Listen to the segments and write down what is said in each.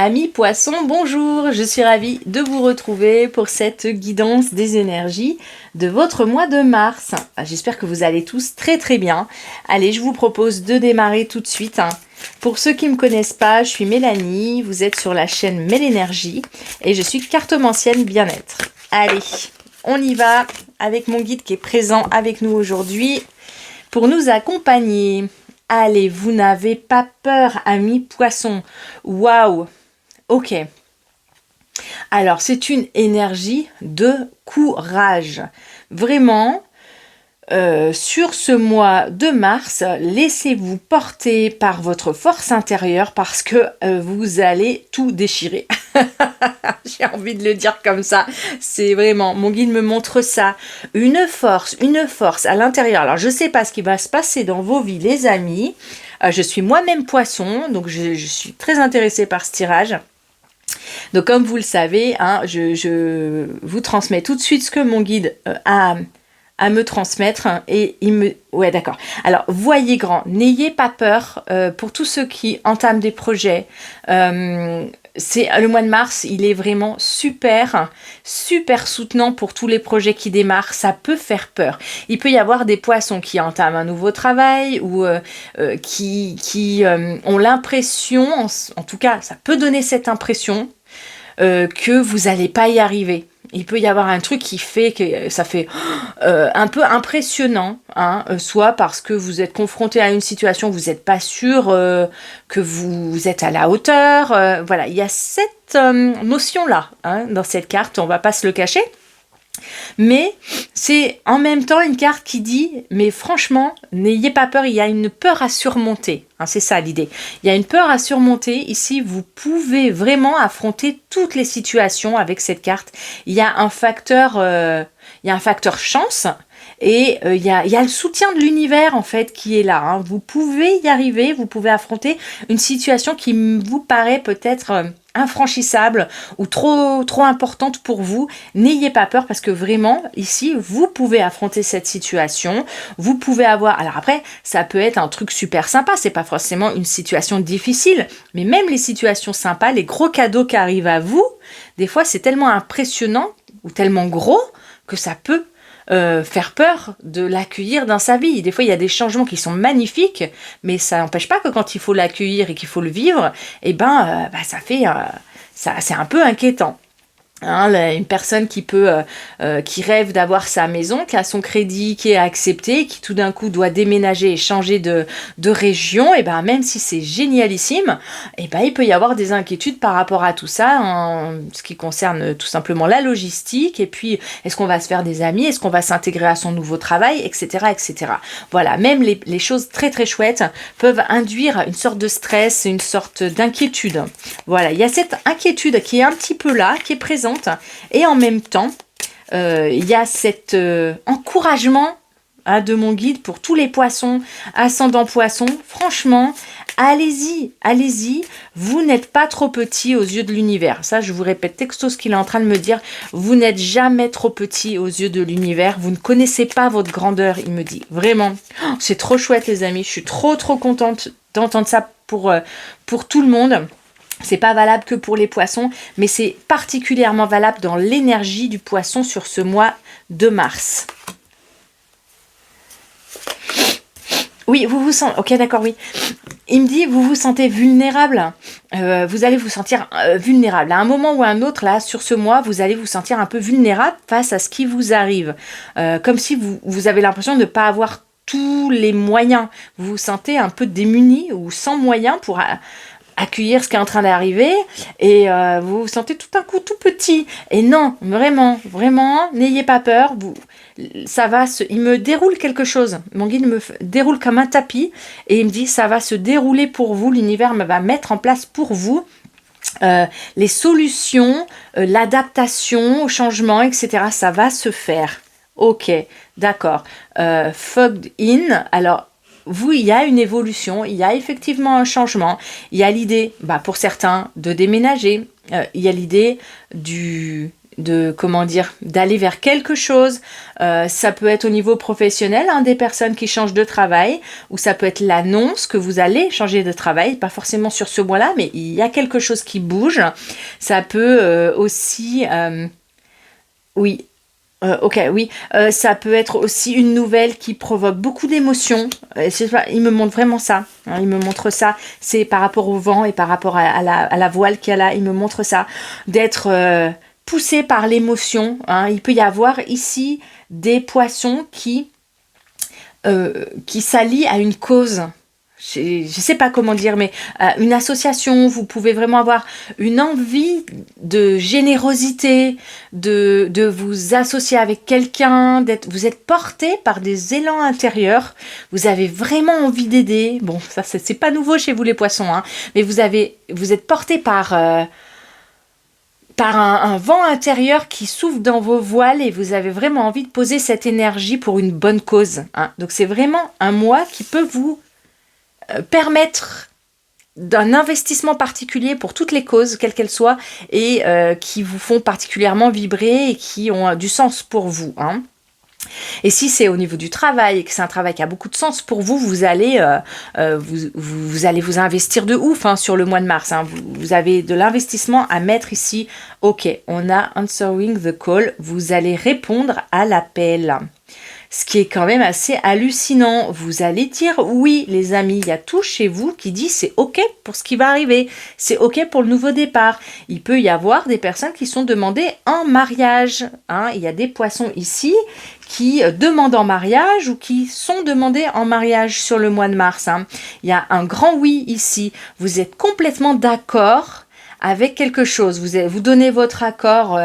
Amis poissons, bonjour, je suis ravie de vous retrouver pour cette guidance des énergies de votre mois de mars. J'espère que vous allez tous très très bien. Allez, je vous propose de démarrer tout de suite. Pour ceux qui ne me connaissent pas, je suis Mélanie, vous êtes sur la chaîne Mélénergie et je suis cartomancienne bien-être. Allez, on y va avec mon guide qui est présent avec nous aujourd'hui pour nous accompagner. Allez, vous n'avez pas peur, amis poissons. Waouh! Ok. Alors, c'est une énergie de courage. Vraiment, sur ce mois de mars, laissez-vous porter par votre force intérieure parce que vous allez tout déchirer. J'ai envie de le dire comme ça. C'est vraiment, mon guide me montre ça. Une force à l'intérieur. Alors, je ne sais pas ce qui va se passer dans vos vies, les amis. Je suis moi-même poisson, donc je suis très intéressée par ce tirage. Donc comme vous le savez, je vous transmets tout de suite ce que mon guide a à me transmettre et il me... Ouais, d'accord. Alors, voyez grand, n'ayez pas peur pour tous ceux qui entament des projets. C'est le mois de mars, il est vraiment super soutenant pour tous les projets qui démarrent. Ça peut faire peur. Il peut y avoir des poissons qui entament un nouveau travail ou qui ont l'impression, en tout cas, ça peut donner cette impression que vous n'allez pas y arriver. Il peut y avoir un truc qui fait que ça fait un peu impressionnant, soit parce que vous êtes confronté à une situation, vous n'êtes pas sûr que vous êtes à la hauteur. Voilà, il y a cette notion-là dans cette carte, on ne va pas se le cacher. Mais c'est en même temps une carte qui dit, mais franchement, n'ayez pas peur, il y a une peur à surmonter. C'est ça l'idée. Il y a une peur à surmonter. Ici, vous pouvez vraiment affronter toutes les situations avec cette carte. Il y a un facteur chance. Et il y a le soutien de l'univers en fait qui est là. Vous pouvez y arriver, vous pouvez affronter une situation qui vous paraît peut-être infranchissable ou trop importante pour vous. N'ayez pas peur parce que vraiment ici vous pouvez affronter cette situation. Vous pouvez avoir. Alors après ça peut être un truc super sympa. C'est pas forcément une situation difficile, mais même les situations sympas, les gros cadeaux qui arrivent à vous, des fois c'est tellement impressionnant ou tellement gros que ça peut faire peur de l'accueillir dans sa vie. Des fois, il y a des changements qui sont magnifiques, mais ça n'empêche pas que quand il faut l'accueillir et qu'il faut le vivre, ça fait, c'est un peu inquiétant. Une personne qui rêve d'avoir sa maison, qui a son crédit qui est accepté, qui tout d'un coup doit déménager et changer de région, et même si c'est génialissime, il peut y avoir des inquiétudes par rapport à tout ça, en ce qui concerne tout simplement la logistique, et puis est-ce qu'on va se faire des amis, est-ce qu'on va s'intégrer à son nouveau travail, etc. etc. Voilà, même les choses très très chouettes peuvent induire une sorte de stress, une sorte d'inquiétude. Voilà, il y a cette inquiétude qui est un petit peu là, qui est présente. Et en même temps, il y a cet encouragement de mon guide pour tous les poissons, ascendant poissons. Franchement, allez-y, vous n'êtes pas trop petit aux yeux de l'univers. Ça, je vous répète texto ce qu'il est en train de me dire. Vous n'êtes jamais trop petit aux yeux de l'univers. Vous ne connaissez pas votre grandeur, il me dit. Vraiment, c'est trop chouette les amis. Je suis trop contente d'entendre ça pour tout le monde. C'est pas valable que pour les poissons, mais c'est particulièrement valable dans l'énergie du poisson sur ce mois de mars. Oui, vous vous sentez... Ok, d'accord, oui. Il me dit, vous vous sentez vulnérable. Vous allez vous sentir vulnérable. À un moment ou à un autre, là, sur ce mois, vous allez vous sentir un peu vulnérable face à ce qui vous arrive. Comme si vous avez l'impression de ne pas avoir tous les moyens. Vous vous sentez un peu démuni ou sans moyens pour... accueillir ce qui est en train d'arriver et vous vous sentez tout un coup tout petit. Et non, vraiment, n'ayez pas peur. Il me déroule quelque chose. Mon guide me déroule comme un tapis et il me dit ça va se dérouler pour vous. L'univers va mettre en place pour vous les solutions, l'adaptation au changement, etc. Ça va se faire. Ok, d'accord. Fogged in, alors il y a une évolution, il y a effectivement un changement, il y a l'idée, pour certains, de déménager, il y a l'idée comment dire, d'aller vers quelque chose. Ça peut être au niveau professionnel, hein, des personnes qui changent de travail, ou ça peut être l'annonce que vous allez changer de travail, pas forcément sur ce mois-là, mais il y a quelque chose qui bouge. Ça peut aussi... oui, ok, oui, ça peut être aussi une nouvelle qui provoque beaucoup d'émotions. Il me montre vraiment ça, hein, il me montre ça. C'est par rapport au vent et par rapport à la voile qu'il y a là, il me montre ça. D'être poussé par l'émotion, hein. Il peut y avoir ici des poissons qui s'allient à une cause. Je ne sais pas comment dire, mais une association, vous pouvez vraiment avoir une envie de générosité, de vous associer avec quelqu'un, vous êtes porté par des élans intérieurs, vous avez vraiment envie d'aider. Bon, ça c'est pas nouveau chez vous les poissons, hein, mais vous êtes porté par un vent intérieur qui souffle dans vos voiles et vous avez vraiment envie de poser cette énergie pour une bonne cause, hein. Donc c'est vraiment un mois qui peut vous permettre d'un investissement particulier pour toutes les causes, quelles qu'elles soient, et qui vous font particulièrement vibrer et qui ont du sens pour vous, hein. Et si c'est au niveau du travail et que c'est un travail qui a beaucoup de sens pour vous, vous allez vous investir de ouf, hein, sur le mois de mars, hein. Vous avez de l'investissement à mettre ici. Ok, on a answering the call, vous allez répondre à l'appel. Ce qui est quand même assez hallucinant. Vous allez dire oui, les amis, il y a tout chez vous qui dit c'est ok pour ce qui va arriver, c'est ok pour le nouveau départ. Il peut y avoir des personnes qui sont demandées en mariage, hein. Il y a des poissons ici qui demandent en mariage ou qui sont demandés en mariage sur le mois de mars, hein. Il y a un grand oui ici. Vous êtes complètement d'accord avec quelque chose, vous donnez votre accord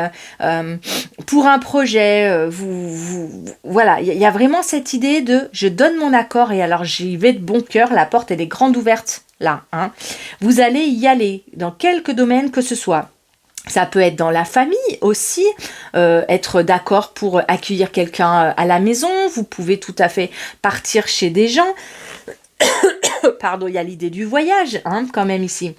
pour un projet, voilà, il y a vraiment cette idée de je donne mon accord et alors j'y vais de bon cœur, la porte elle est grande ouverte là, hein. Vous allez y aller dans quelque domaine que ce soit. Ça peut être dans la famille aussi, être d'accord pour accueillir quelqu'un à la maison, vous pouvez tout à fait partir chez des gens, pardon, il y a l'idée du voyage, hein, quand même ici.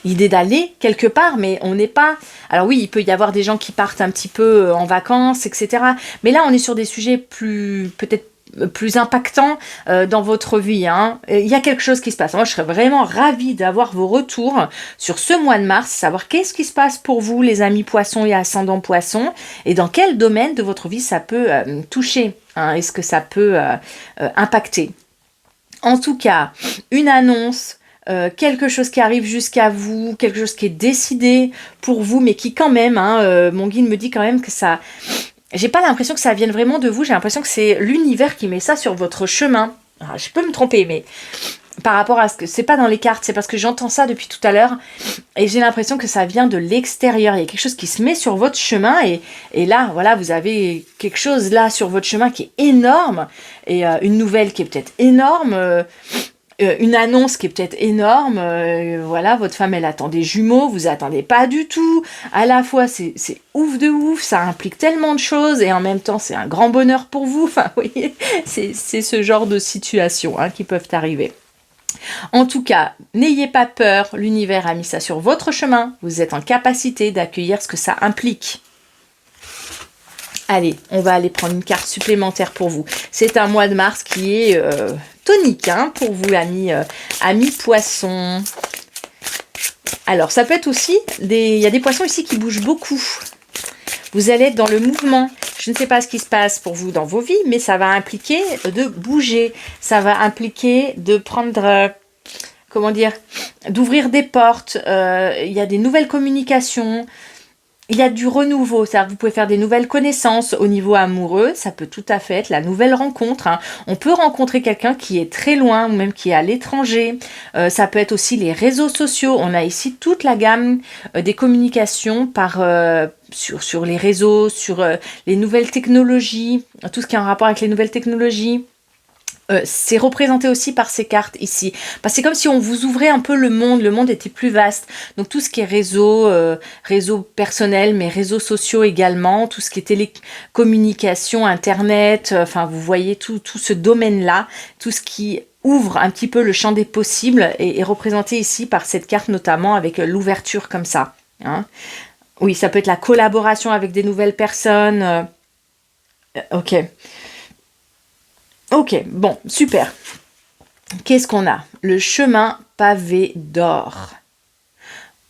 L'idée d'aller quelque part, mais on n'est pas... Alors oui, il peut y avoir des gens qui partent un petit peu en vacances, etc. Mais là, on est sur des sujets peut-être plus impactants dans votre vie, hein. Il y a quelque chose qui se passe. Moi, je serais vraiment ravie d'avoir vos retours sur ce mois de mars, savoir qu'est-ce qui se passe pour vous, les amis poissons et ascendants poissons, et dans quel domaine de votre vie ça peut toucher, hein. Est-ce que ça peut impacter? En tout cas, une annonce, quelque chose qui arrive jusqu'à vous, quelque chose qui est décidé pour vous, mais qui quand même, hein, mon guide me dit quand même que ça... J'ai pas l'impression que ça vienne vraiment de vous, j'ai l'impression que c'est l'univers qui met ça sur votre chemin. Alors, je peux me tromper, mais par rapport à ce que... C'est pas dans les cartes, c'est parce que j'entends ça depuis tout à l'heure, et j'ai l'impression que ça vient de l'extérieur. Il y a quelque chose qui se met sur votre chemin, et là, voilà, vous avez quelque chose là sur votre chemin qui est énorme, et une nouvelle qui est peut-être énorme... une annonce qui est peut-être énorme, voilà, votre femme elle attend des jumeaux, vous attendez pas du tout, à la fois c'est ouf de ouf, ça implique tellement de choses et en même temps c'est un grand bonheur pour vous, enfin vous voyez, c'est ce genre de situations, hein, qui peuvent arriver. En tout cas, n'ayez pas peur, l'univers a mis ça sur votre chemin, vous êtes en capacité d'accueillir ce que ça implique. Allez, on va aller prendre une carte supplémentaire pour vous. C'est un mois de mars qui est tonique, hein, pour vous, amis poissons. Alors, ça peut être aussi, il y a des poissons ici qui bougent beaucoup. Vous allez être dans le mouvement. Je ne sais pas ce qui se passe pour vous dans vos vies, mais ça va impliquer de bouger. Ça va impliquer de prendre... comment dire, d'ouvrir des portes. Il y a des nouvelles communications. Il y a du renouveau, c'est-à-dire que vous pouvez faire des nouvelles connaissances au niveau amoureux, ça peut tout à fait être la nouvelle rencontre, hein. On peut rencontrer quelqu'un qui est très loin ou même qui est à l'étranger. Ça peut être aussi les réseaux sociaux. On a ici toute la gamme des communications sur les réseaux, sur les nouvelles technologies, tout ce qui est en rapport avec les nouvelles technologies. C'est représenté aussi par ces cartes ici. Parce que c'est comme si on vous ouvrait un peu le monde était plus vaste. Donc tout ce qui est réseau personnel, mais réseaux sociaux également, tout ce qui est télécommunication, internet, enfin vous voyez tout ce domaine-là, tout ce qui ouvre un petit peu le champ des possibles est représenté ici par cette carte notamment avec l'ouverture comme ça, hein. Oui, ça peut être la collaboration avec des nouvelles personnes. Ok. Ok, bon, super. Qu'est-ce qu'on a? Le chemin pavé d'or.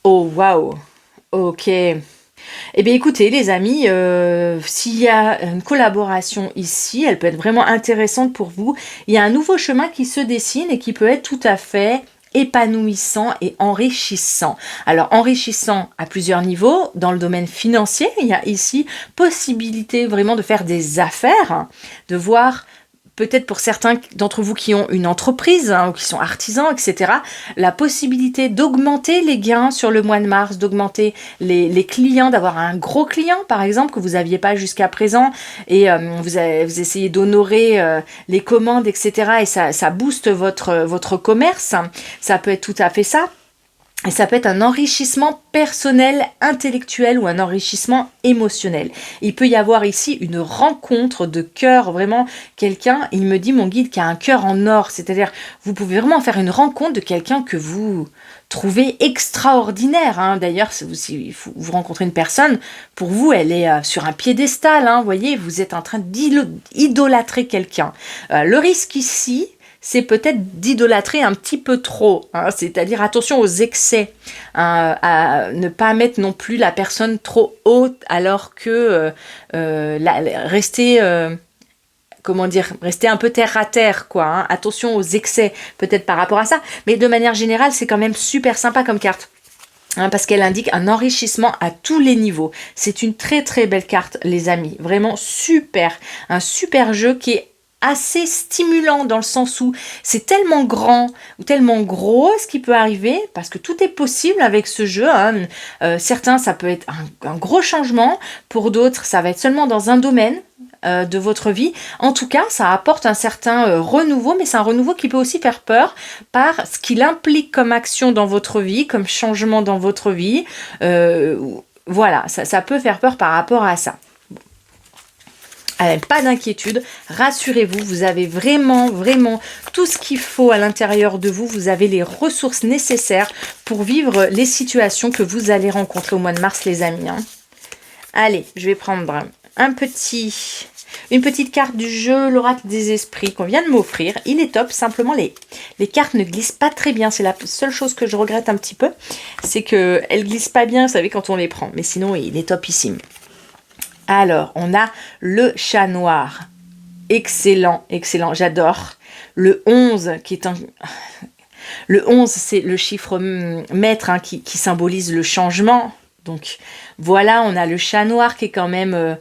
Oh, waouh. Ok. Eh bien, écoutez, les amis, s'il y a une collaboration ici, elle peut être vraiment intéressante pour vous. Il y a un nouveau chemin qui se dessine et qui peut être tout à fait épanouissant et enrichissant. Alors, enrichissant à plusieurs niveaux. Dans le domaine financier, il y a ici possibilité vraiment de faire des affaires, hein, de voir peut-être pour certains d'entre vous qui ont une entreprise, hein, ou qui sont artisans, etc., la possibilité d'augmenter les gains sur le mois de mars, d'augmenter les clients, d'avoir un gros client, par exemple, que vous n'aviez pas jusqu'à présent, et vous essayez d'honorer les commandes, etc., et ça booste votre commerce. Ça peut être tout à fait ça. Et ça peut être un enrichissement personnel, intellectuel ou un enrichissement émotionnel. Il peut y avoir ici une rencontre de cœur, vraiment quelqu'un, il me dit mon guide qui a un cœur en or, c'est-à-dire vous pouvez vraiment faire une rencontre de quelqu'un que vous trouvez extraordinaire. Hein. D'ailleurs, si vous rencontrez une personne, pour vous, elle est sur un piédestal, hein, vous voyez, vous êtes en train d'idolâtrer quelqu'un. Le risque ici, c'est peut-être d'idolâtrer un petit peu trop, hein, c'est-à-dire attention aux excès, hein, à ne pas mettre non plus la personne trop haute alors que rester un peu terre à terre, quoi. Hein. Attention aux excès, peut-être par rapport à ça, mais de manière générale, c'est quand même super sympa comme carte. Hein, parce qu'elle indique un enrichissement à tous les niveaux. C'est une très très belle carte, les amis. Vraiment super. Un super jeu qui est assez stimulant dans le sens où c'est tellement grand ou tellement gros ce qui peut arriver, parce que tout est possible avec ce jeu. Hein. Certains, ça peut être un gros changement. Pour d'autres, ça va être seulement dans un domaine de votre vie. En tout cas, ça apporte un certain renouveau, mais c'est un renouveau qui peut aussi faire peur par ce qu'il implique comme action dans votre vie, comme changement dans votre vie. Voilà, ça peut faire peur par rapport à ça. Pas d'inquiétude, rassurez-vous, vous avez vraiment tout ce qu'il faut à l'intérieur de vous. Vous avez les ressources nécessaires pour vivre les situations que vous allez rencontrer au mois de mars, les amis. Hein. Allez, je vais prendre une petite carte du jeu, l'oracle des esprits qu'on vient de m'offrir. Il est top, simplement les cartes ne glissent pas très bien. C'est la seule chose que je regrette un petit peu, c'est qu'elles glissent pas bien, vous savez, quand on les prend. Mais sinon, il est topissime. Alors, on a le chat noir. Excellent, excellent, j'adore. Le 11, qui est un... Le 11, c'est le chiffre maître, hein, qui symbolise le changement. Donc, voilà, on a le chat noir qui est quand même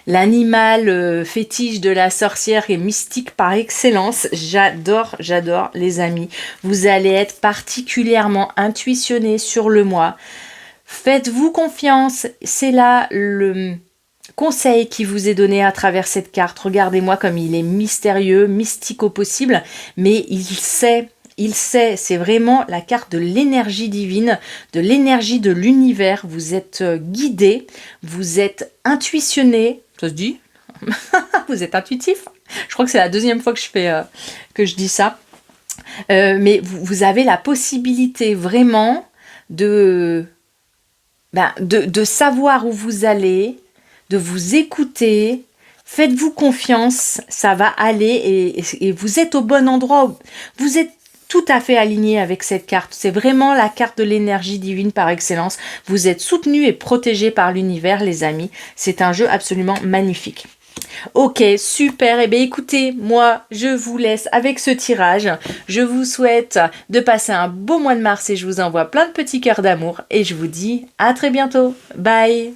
l'animal fétiche de la sorcière et mystique par excellence. J'adore les amis. Vous allez être particulièrement intuitionné sur le mois. Faites-vous confiance, c'est là le conseil qui vous est donné à travers cette carte. Regardez-moi comme il est mystérieux, mystique au possible, mais il sait, c'est vraiment la carte de l'énergie divine, de l'énergie de l'univers. Vous êtes guidé, vous êtes intuitionné, ça se dit vous êtes intuitif. Je crois que c'est la deuxième fois que je dis ça. Mais vous avez la possibilité vraiment de savoir où vous allez, de vous écouter, faites-vous confiance, ça va aller et vous êtes au bon endroit, vous êtes tout à fait aligné avec cette carte, c'est vraiment la carte de l'énergie divine par excellence, vous êtes soutenu et protégé par l'univers les amis, c'est un jeu absolument magnifique. Ok, super. Eh bien, écoutez, moi, je vous laisse avec ce tirage. Je vous souhaite de passer un beau mois de mars et je vous envoie plein de petits cœurs d'amour. Et je vous dis à très bientôt. Bye.